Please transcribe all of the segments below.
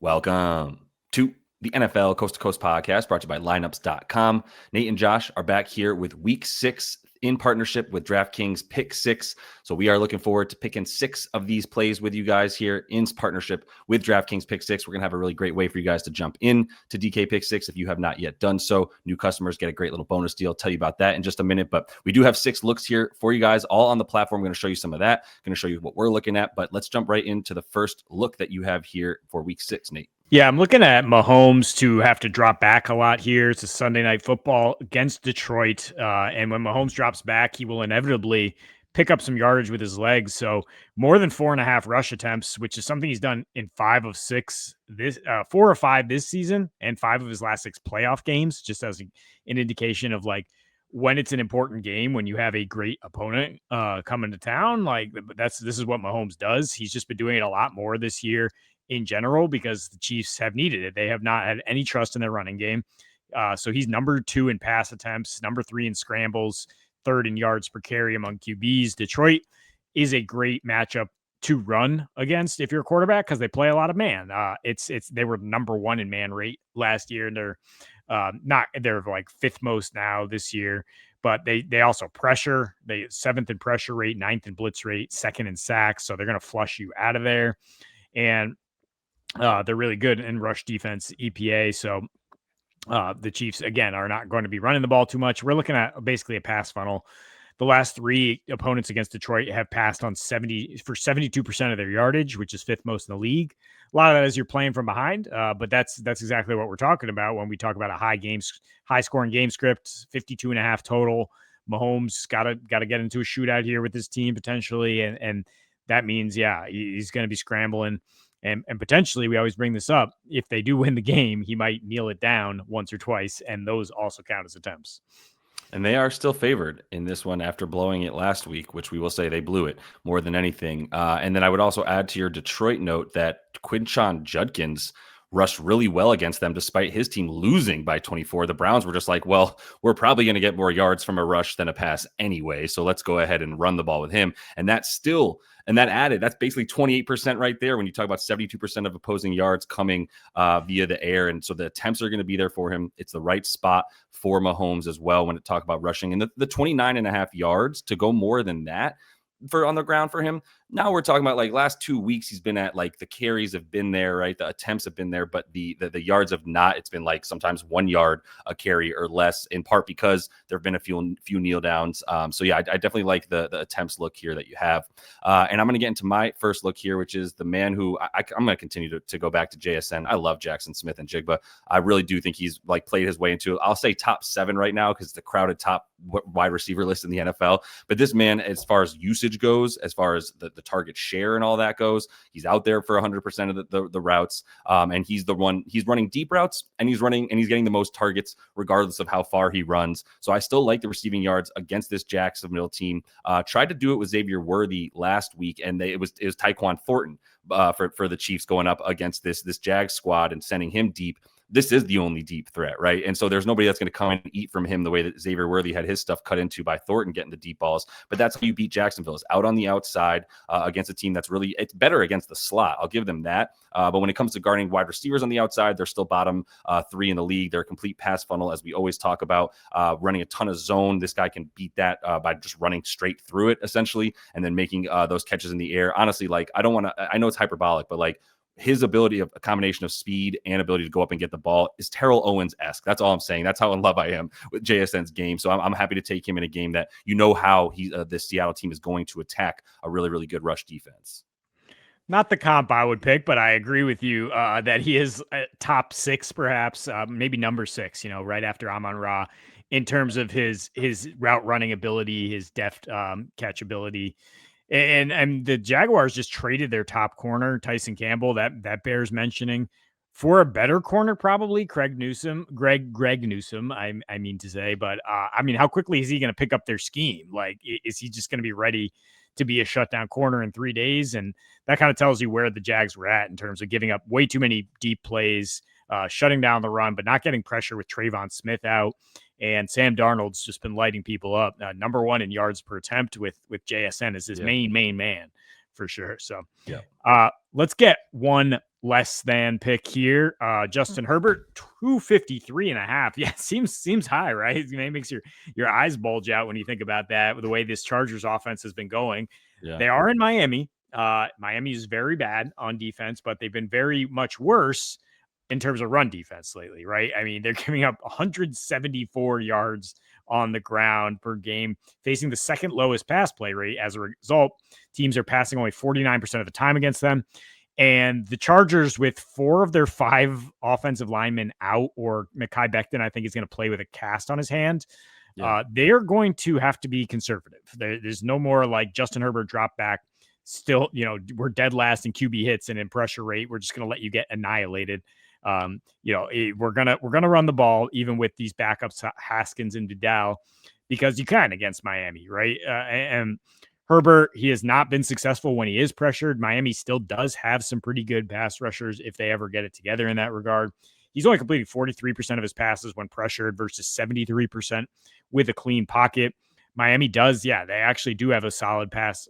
Welcome to the NFL Coast to Coast podcast brought to you by lineups.com. Nate and Josh are back here with week 6 in partnership with DraftKings Pick6. So we are looking forward to picking 6 of these plays with you guys here in partnership with DraftKings Pick6. We're going to have a really great way for you guys to jump in to DK Pick6 if you have not yet done so. New customers get a great little bonus deal. I'll tell you about that in just a minute. But we do have 6 looks here for you guys all on the platform. I'm going to show you some of that. I'm going to show you what we're looking at. But let's jump right into the first look that you have here for week 6, Nate. Yeah, I'm looking at Mahomes to have to drop back a lot here. It's a Sunday Night Football against Detroit. And when Mahomes drops back, he will inevitably pick up some yardage with his legs. So more than 4.5 rush attempts, which is something he's done in 5 of 6 this 4 or 5 this season and 5 of his last 6 playoff games, just as an indication of like when it's an important game, when you have a great opponent coming to town. Like this is what Mahomes does. He's just been doing it a lot more this year in general because the Chiefs have needed it. They have not had any trust in their running game. So he's number 2 in pass attempts, number 3 in scrambles, 3rd in yards per carry among QBs. Detroit is a great matchup to run against if you're a quarterback because they play a lot of man. They were number 1 in man rate last year, and they're like 5th most now this year. But they also pressure. They 7th in pressure rate, 9th in blitz rate, 2nd in sacks. So they're going to flush you out of there. And they're really good in rush defense EPA. So the Chiefs, again, are not going to be running the ball too much. We're looking at basically a pass funnel. The last 3 opponents against Detroit have passed on 72% of their yardage, which is 5th most in the league. A lot of that is you're playing from behind, but that's exactly what we're talking about when we talk about a high scoring game script, 52.5 total. Mahomes got to get into a shootout here with his team potentially, and that means he's going to be scrambling. And potentially, we always bring this up, if they do win the game, he might kneel it down once or twice, and those also count as attempts. And they are still favored in this one after blowing it last week, which we will say they blew it more than anything. And then I would also add to your Detroit note that Quinshon Judkins rushed really well against them despite his team losing by 24. The Browns were just like, well, we're probably going to get more yards from a rush than a pass anyway, so let's go ahead and run the ball with him. And that's basically 28% right there when you talk about 72% of opposing yards coming via the air. And so the attempts are going to be there for him. It's the right spot for Mahomes as well when it talk about rushing. And the 29.5 yards to go more than that for on the ground for him. Now we're talking about like last 2 weeks he's been at like the carries have been there, right? The attempts have been there, but the yards have not. It's been like sometimes 1 yard a carry or less, in part because there have been a few kneel downs. So yeah, I definitely like the attempts look here that you have. And I'm going to get into my first look here, which is the man who I'm going to continue to go back to JSN. I love Jackson Smith and Jigba. I really do think he's like played his way into, I'll say top 7 right now because it's the crowded top wide receiver list in the NFL. But this man, as far as usage goes, as far as the target share and all that goes, he's out there for 100% of the routes. And he's running deep routes, and he's getting the most targets regardless of how far he runs. So I still like the receiving yards against this Jacksonville team. Tried to do it with Xavier Worthy last week, and it was Tyquan Thornton for the Chiefs going up against this Jags squad and sending him deep. This is the only deep threat, right? And so there's nobody that's going to come and eat from him the way that Xavier Worthy had his stuff cut into by Thornton getting the deep balls. But that's how you beat Jacksonville, is out on the outside against a team that's really, it's better against the slot. I'll give them that. But when it comes to guarding wide receivers on the outside, they're still bottom 3 in the league. They're a complete pass funnel, as we always talk about, running a ton of zone. This guy can beat that by just running straight through it, essentially, and then making those catches in the air. Honestly, like, I know it's hyperbolic, but like, his ability of a combination of speed and ability to go up and get the ball is Terrell Owens-esque. That's all I'm saying. That's how in love I am with JSN's game. So I'm happy to take him in a game that how this Seattle team is going to attack a really, really good rush defense. Not the comp I would pick, but I agree with you that he is top 6, perhaps, maybe number 6, right after Amon-Ra in terms of his route running ability, his deft catch ability. And the Jaguars just traded their top corner, Tyson Campbell, that bears mentioning, for a better corner, probably Greg Newsome, I mean to say. But I mean, how quickly is he going to pick up their scheme? Like, is he just going to be ready to be a shutdown corner in 3 days? And that kind of tells you where the Jags were at in terms of giving up way too many deep plays, shutting down the run, but not getting pressure with Trayvon Smith out. And Sam Darnold's just been lighting people up. Number 1 in yards per attempt with JSN is his main man for sure. So let's get one less than pick here. Justin Herbert, 253.5. Yeah, seems high, right? It makes your eyes bulge out when you think about that, with the way this Chargers offense has been going. Yeah. They are in Miami. Miami is very bad on defense, but they've been very much worse in terms of run defense lately, right? I mean, they're giving up 174 yards on the ground per game, facing the second lowest pass play rate. As a result, teams are passing only 49% of the time against them. And the Chargers, with 4 of their 5 offensive linemen out, or Mekhi Becton, I think, is going to play with a cast on his hand. Yeah. They are going to have to be conservative. There's no more like Justin Herbert drop back. Still, we're dead last in QB hits and in pressure rate. We're just going to let you get annihilated. We're gonna run the ball even with these backups, Haskins and Vidal, because you can against Miami, right? And Herbert, he has not been successful when he is pressured. Miami still does have some pretty good pass rushers if they ever get it together in that regard. He's only completing 43% of his passes when pressured versus 73% with a clean pocket. Miami does, they actually do have a solid pass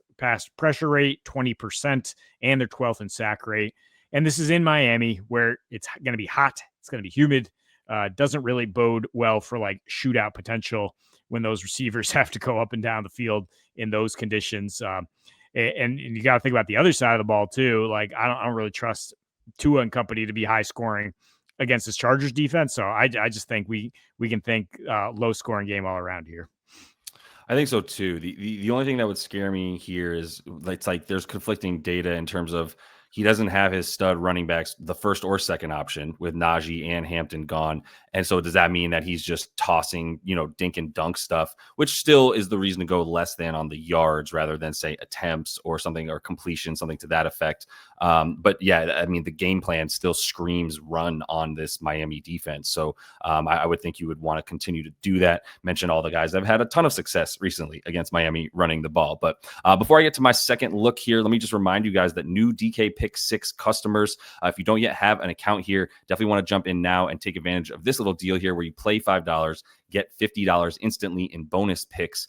pressure rate, 20%, and they're 12th in sack rate. And this is in Miami, where it's going to be hot. It's going to be humid. Doesn't really bode well for like shootout potential when those receivers have to go up and down the field in those conditions. And you got to think about the other side of the ball too. Like I don't really trust Tua and company to be high scoring against this Chargers defense. So I just think we can think low scoring game all around here. I think so too. The only thing that would scare me here is it's like there's conflicting data in terms of he doesn't have his stud running backs, the first or second option, with Najee and Hampton gone. And so does that mean that he's just tossing, dink and dunk stuff, which still is the reason to go less than on the yards rather than say attempts or something, or completion, something to that effect. But yeah, I mean, the game plan still screams run on this Miami defense. So I would think you would want to continue to do that. Mention all the guys that have had a ton of success recently against Miami running the ball. But before I get to my second look here, let me just remind you guys that new DK Pick6 customers, if you don't yet have an account here, definitely want to jump in now and take advantage of this little deal here where you play $5, get $50 instantly in bonus picks,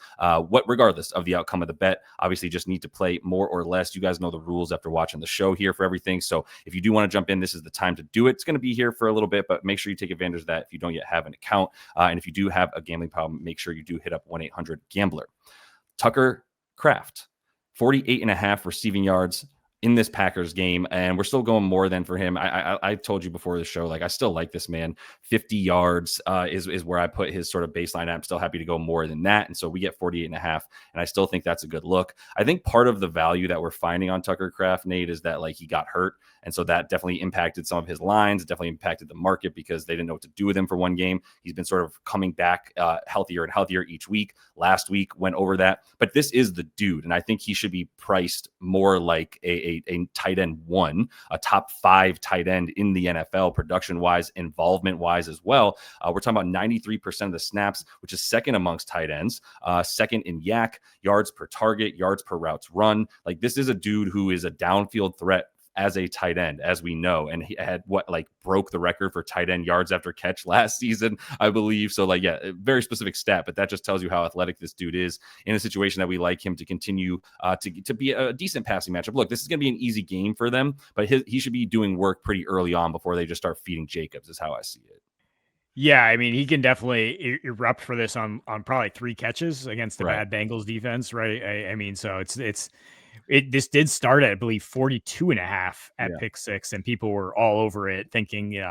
regardless of the outcome of the bet. Obviously, just need to play more or less. You guys know the rules after watching the show here for everything. So if you do want to jump in, this is the time to do it. It's going to be here for a little bit, but make sure you take advantage of that if you don't yet have an account. And if you do have a gambling problem, make sure you do hit up 1-800-GAMBLER. Tucker Kraft, 48.5 receiving yards in this Packers game, and we're still going more than for him. I told you before the show, like I still like this man. 50 yards is where I put his sort of baseline. I'm still happy to go more than that, and so we get 48.5, and I still think that's a good look. I think part of the value that we're finding on Tucker Kraft, Nate, is that like he got hurt, and so that definitely impacted some of his lines. It definitely impacted the market because they didn't know what to do with him for one game. He's been sort of coming back healthier and healthier each week. Last week went over that, but this is the dude, and I think he should be priced more like a tight end 1, a top 5 tight end in the NFL, production wise, involvement wise as well. We're talking about 93% of the snaps, which is second amongst tight ends, second in yak, yards per target, yards per routes run. Like this is a dude who is a downfield threat as a tight end, as we know, and he had broke the record for tight end yards after catch last season, I believe. So very specific stat, but that just tells you how athletic this dude is in a situation that we like him to continue to be a decent passing matchup. Look, this is going to be an easy game for them, but he should be doing work pretty early on before they just start feeding Jacobs, is how I see it. Yeah, I mean, he can definitely erupt for this on probably 3 catches against the Right. bad Bengals defense, right? I mean, so this did start at, I believe, 42.5 at Pick6, and people were all over it, thinking,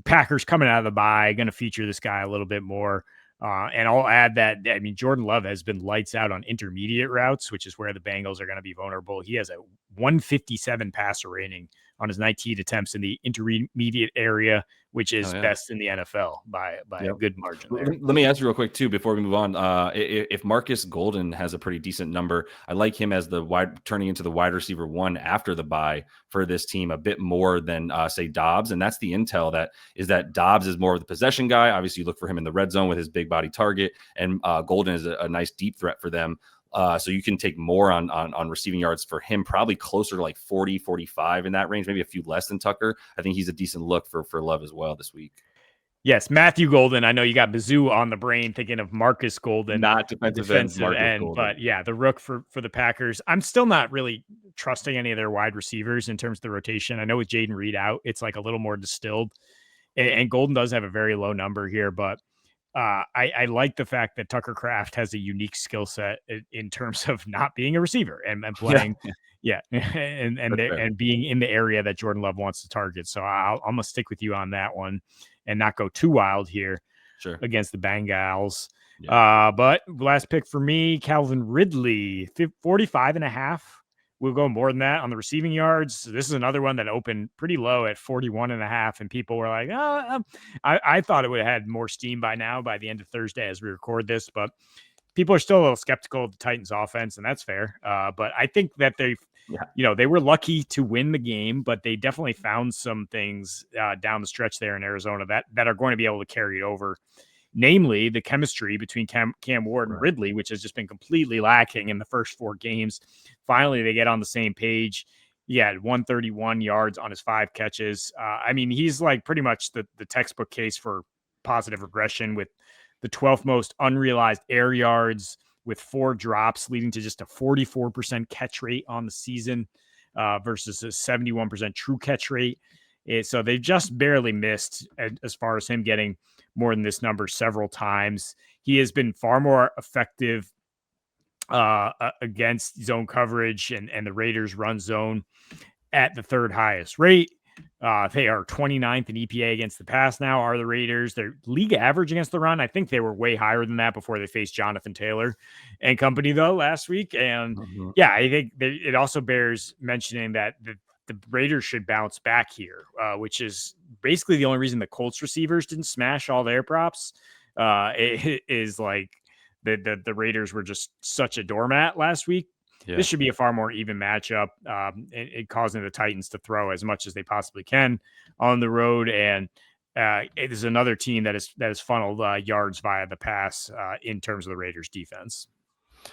Packers coming out of the bye, going to feature this guy a little bit more. And I'll add that, I mean, Jordan Love has been lights out on intermediate routes, which is where the Bengals are going to be vulnerable. He has a 157 passer rating on his 19 attempts in the intermediate area, which is best in the NFL by a good margin there. Let me ask you real quick too, before we move on. If Marcus Golden has a pretty decent number, I like him as turning into the wide receiver 1 after the bye for this team a bit more than say Dobbs. And that's the intel that Dobbs is more of the possession guy. Obviously you look for him in the red zone with his big body target, and Golden is a nice deep threat for them. So you can take more on receiving yards for him, probably closer to like 40, 45 in that range, maybe a few less than Tucker. I think he's a decent look for Love as well this week. Yes, Matthew Golden. I know you got Mizzou on the brain thinking of Marcus Golden, Not the defensive end defensive Marcus end, Golden. but yeah, the rook for the Packers. I'm still not really trusting any of their wide receivers in terms of the rotation. I know with Jaden Reed out, it's like a little more distilled, and Golden does have a very low number here, but I like the fact that Tucker Kraft has a unique skill set in terms of not being a receiver and Yeah, playing, yeah, that's fair. and being in the area that Jordan Love wants to target. So I'm gonna stick with you on that one and not go too wild here Sure. against the Bengals. Yeah. But last pick for me, Calvin Ridley, 45 and a half. We'll go more than that on the receiving yards. This is another one that opened pretty low at 41 and a half. And people were like, I thought it would have had more steam by now, by the end of Thursday as we record this. But people are still a little skeptical of the Titans offense, and that's fair. But I think that Yeah. they were lucky to win the game, but they definitely found some things down the stretch there in Arizona that are going to be able to carry it over, namely the chemistry between Cam Ward and Right. Ridley, which has just been completely lacking in the first 4 games. Finally, they get on the same page. He had 131 yards on his 5 catches. I mean, he's like pretty much the textbook case for positive regression, with the 12th most unrealized air yards, with 4 drops, leading to just a 44% catch rate on the season versus a 71% true catch rate. So they've just barely missed as far as him getting more than this number several times. He has been far more effective against zone coverage and the Raiders run zone at the 3rd highest rate. They are 29th in EPA against the pass now, are the Raiders. Their league average against the run, I think they were way higher than that before they faced Jonathan Taylor and company, though, last week. And Mhm. yeah, I think it also bears mentioning that the Raiders should bounce back here, which is basically the only reason the Colts receivers didn't smash all their props. It is like the Raiders were just such a doormat last week. Yeah. This should be a far more even matchup, causing the Titans to throw as much as they possibly can on the road. And it is another team that is funneled yards via the pass in terms of the Raiders defense.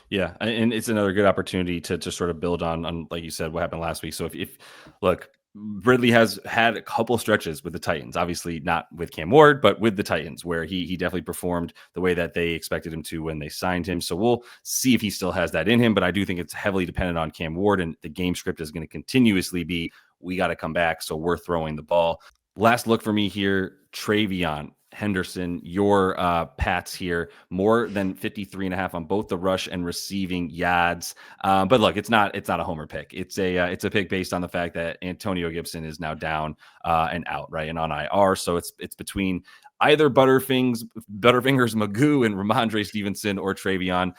Yeah, and it's another good opportunity to sort of build on like you said what happened last week. So if look, Ridley has had a couple stretches with the Titans, obviously not with Cam Ward, but with the Titans, where he definitely performed the way that they expected him to when they signed him. So we'll see if he still has that in him. But I do think it's heavily dependent on Cam Ward, and the game script is going to continuously be, we got to come back, so we're throwing the ball. Last look for me here, Travion Henderson, your Pats here, more than 53 and a half on both the rush and receiving yards. But look, it's not a homer pick. It's a pick based on the fact that Antonio Gibson is now down and out, right, and on IR. So it's between either Butterfingers Magoo and Ramondre Stevenson or Travion.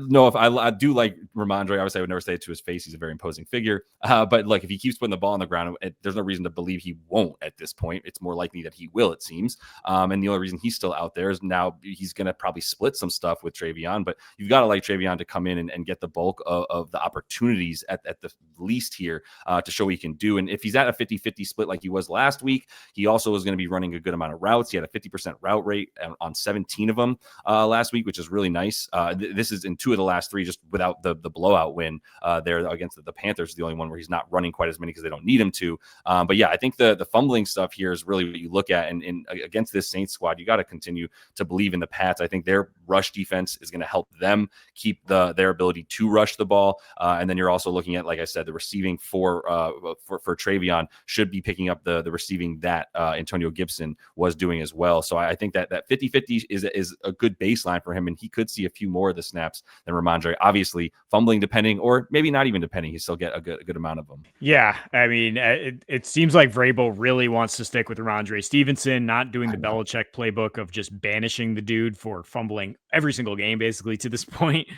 No, if I do like Ramondre, obviously I would never say it to his face. He's a very imposing figure. But look, if he keeps putting the ball on the ground, there's no reason to believe he won't at this point. It's more likely that he will, it seems. And the only reason he's still out there is now he's going to probably split some stuff with Travion. But you've got to like Travion to come in and get the bulk of the opportunities at the least here to show what he can do. And if he's at a 50-50 split like he was last week, he also is going to be running a good amount of routes. He had a 50% route rate on 17 of them last week, which is really nice. This is in 2 of the last 3, just without the blowout win there against the Panthers, the only one where he's not running quite as many because they don't need him to. But yeah, I think the fumbling stuff here is really what you look at. And against this Saints squad, you got to continue to believe in the Pats. I think their rush defense is going to help them keep their ability to rush the ball. And then you're also looking at, like I said, the receiving for Travion should be picking up the receiving that Antonio Gibson was doing as well. So I think that 50-50 is a good baseline for him, and he could see a few more of the snaps than Ramondre. Obviously, fumbling depending, or maybe not even depending, he still get a good amount of them. Yeah, I mean, it seems like Vrabel really wants to stick with Ramondre Stevenson, not doing the Belichick playbook of just banishing the dude for fumbling every single game, basically to this point,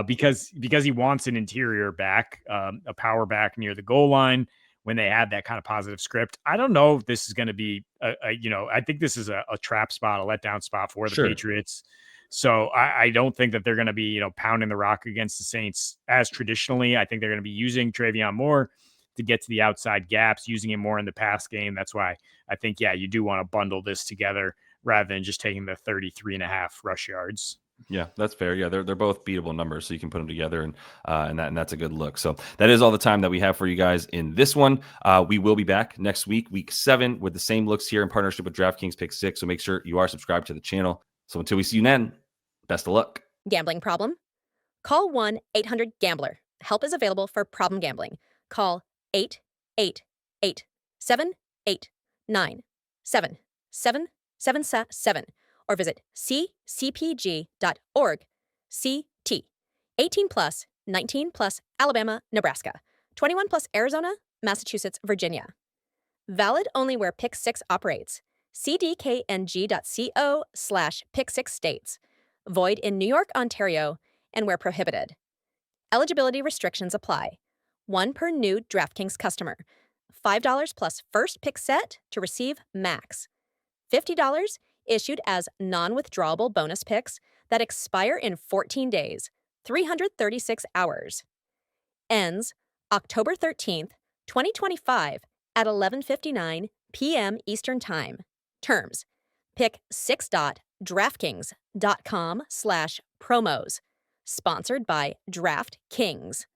because he wants an interior back, a power back near the goal line. When they had that kind of positive script, I don't know if this is going to be, I think this is a trap spot, a letdown spot for the Patriots. So I don't think that they're going to be, pounding the rock against the Saints as traditionally. I think they're going to be using Travion more to get to the outside gaps, using him more in the pass game. That's why I think, yeah, you do want to bundle this together rather than just taking the 33 and a half rush yards. Yeah, that's fair. Yeah, they're both beatable numbers, so you can put them together, and that's a good look. So that is all the time that we have for you guys in this one. We will be back next week, week 7, with the same looks here in partnership with DraftKings Pick6. So make sure you are subscribed to the channel. So until we see you then, best of luck. Gambling problem? Call 1-800-GAMBLER. Help is available for problem gambling. Call 888-789-7777 or visit ccpg.org. CT. 18 plus, 19 plus, Alabama, Nebraska. 21 plus, Arizona, Massachusetts, Virginia. Valid only where Pick6 operates. cdkng.co/Pick6 states. Void in New York, Ontario, and where prohibited. Eligibility restrictions apply. 1 per new DraftKings customer. $5 plus first pick set to receive max. $50 issued as non-withdrawable bonus picks that expire in 14 days, 336 hours. Ends October 13th, 2025 at 11:59 p.m. Eastern Time. Terms: pick6.draftkings.com/promos. Sponsored by DraftKings.